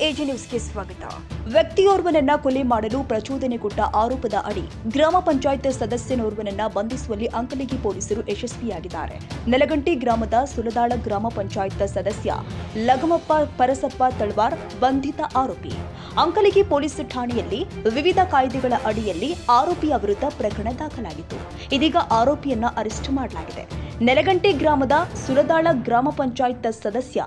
AJ ನ್ಯೂಸ್ಗೆ ಸ್ವಾಗತ. ವ್ಯಕ್ತಿಯೋರ್ವನನ್ನ ಕೊಲೆ ಮಾಡಲು ಪ್ರಚೋದನೆ ಕೊಟ್ಟ ಆರೋಪದ ಅಡಿ ಗ್ರಾಮ ಪಂಚಾಯತ್ ಸದಸ್ಯನೋರ್ವನನ್ನ ಬಂಧಿಸುವಲ್ಲಿ ಅಂಕಲಿಗಿ ಪೊಲೀಸರು ಯಶಸ್ವಿಯಾಗಿದ್ದಾರೆ. ನೆಲಗಂಟಿ ಗ್ರಾಮದ ಸುಲದಾಳ ಗ್ರಾಮ ಪಂಚಾಯತ್ ಸದಸ್ಯ ಲಗಮಪ್ಪ ಪರಸಪ್ಪ ತಳವಾರ್ ಬಂಧಿತ ಆರೋಪಿ. ಅಂಕಲಿಗಿ ಪೊಲೀಸ್ ಠಾಣೆಯಲ್ಲಿ ವಿವಿಧ ಕಾಯ್ದೆಗಳ ಅಡಿಯಲ್ಲಿ ಆರೋಪಿಯ ವಿರುದ್ಧ ಪ್ರಕರಣ ದಾಖಲಾಗಿತ್ತು. ಇದೀಗ ಆರೋಪಿಯನ್ನ ಅರೆಸ್ಟ್ ಮಾಡಲಾಗಿದೆ. ನೆಲಗಂಟಿ ಗ್ರಾಮದ ಸುಲದಾಳ ಗ್ರಾಮ ಪಂಚಾಯತ್ ಸದಸ್ಯ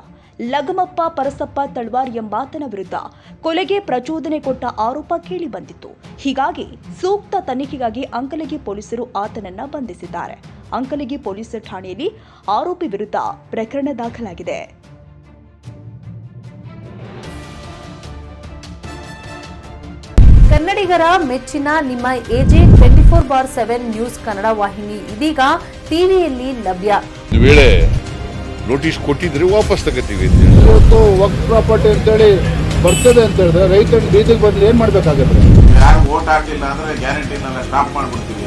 ಲಗಮಪ್ಪ ಪರಸಪ್ಪ ತಳವಾರ್ ಎಂಬಾತನ ವಿರುದ್ಧ ಕೊಲೆಗೆ ಪ್ರಚೋದನೆ ಕೊಟ್ಟ ಆರೋಪ ಕೇಳಿ ಬಂದಿತ್ತು. ಹೀಗಾಗಿ ಸೂಕ್ತ ತನಿಖೆಗಾಗಿ ಅಂಕಲಗಿ ಪೊಲೀಸರು ಆತನನ್ನ ಬಂಧಿಸಿದ್ದಾರೆ. ಅಂಕಲಗಿ ಪೊಲೀಸ್ ಠಾಣೆಯಲ್ಲಿ ಆರೋಪಿ ವಿರುದ್ಧ ಪ್ರಕರಣ ದಾಖಲಾಗಿದೆ. ಕನ್ನಡಿಗರ ಮೆಚ್ಚಿನ ನಿಮ್ಮ ಎಜೆ 24/7 ನ್ಯೂಸ್ ಕನ್ನಡ ವಾಹಿನಿ ಇದೀಗ ಟಿವಿಯಲ್ಲಿ ಲಭ್ಯ. ನೋಟಿಸ್ ಕೊಟ್ಟಿದ್ರೆ ವಾಪಸ್ ತಗೋತೀವಿ. ಇವತ್ತು ವಕ್ಫ್ ಪ್ರಾಪರ್ಟಿ ಅಂತೇಳಿ ಬರ್ತದೆ ಅಂತ ಹೇಳಿದ್ರೆ ರೈತರು ಬೀದಿಗೆ ಬಂದು ಏನ್ ಮಾಡ್ಬೇಕಾಗತ್ತೆ? ಯಾರು ವೋಟ್ ಹಾಕಲಿಲ್ಲ ಅಂದ್ರೆ ಗ್ಯಾರಂಟಿನೆಲ್ಲ ಸ್ಟಾಪ್ ಮಾಡ್ಬಿಡ್ತೀವಿ.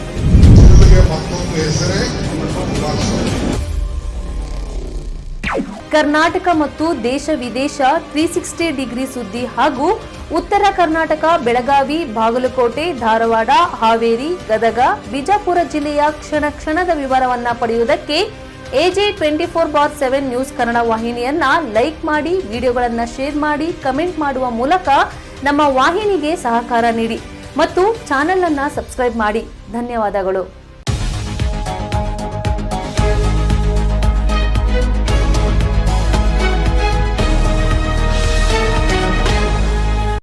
ಕರ್ನಾಟಕ ಮತ್ತು ದೇಶ ವಿದೇಶ 360 ಡಿಗ್ರಿ ಸುದ್ದಿ ಹಾಗೂ ಉತ್ತರ ಕರ್ನಾಟಕ, ಬೆಳಗಾವಿ, ಬಾಗಲಕೋಟೆ, ಧಾರವಾಡ, ಹಾವೇರಿ, ಗದಗ, ಬಿಜಾಪುರ ಜಿಲ್ಲೆಯ ಕ್ಷಣ ಕ್ಷಣದ ವಿವರವನ್ನ ಪಡೆಯುವುದಕ್ಕೆ ಎಜೆ 24/7 ನ್ಯೂಸ್ ಕನ್ನಡ ವಾಹಿನಿಯನ್ನ ಲೈಕ್ ಮಾಡಿ, ವಿಡಿಯೋಗಳನ್ನ ಶೇರ್ ಮಾಡಿ, ಕಮೆಂಟ್ ಮಾಡುವ ಮೂಲಕ ನಮ್ಮ ವಾಹಿನಿಗೆ ಸಹಕಾರ ನೀಡಿ ಮತ್ತು ಚಾನೆಲ್ ಅನ್ನ ಸಬ್ಸ್ಕ್ರೈಬ್ ಮಾಡಿ. ಧನ್ಯವಾದಗಳು.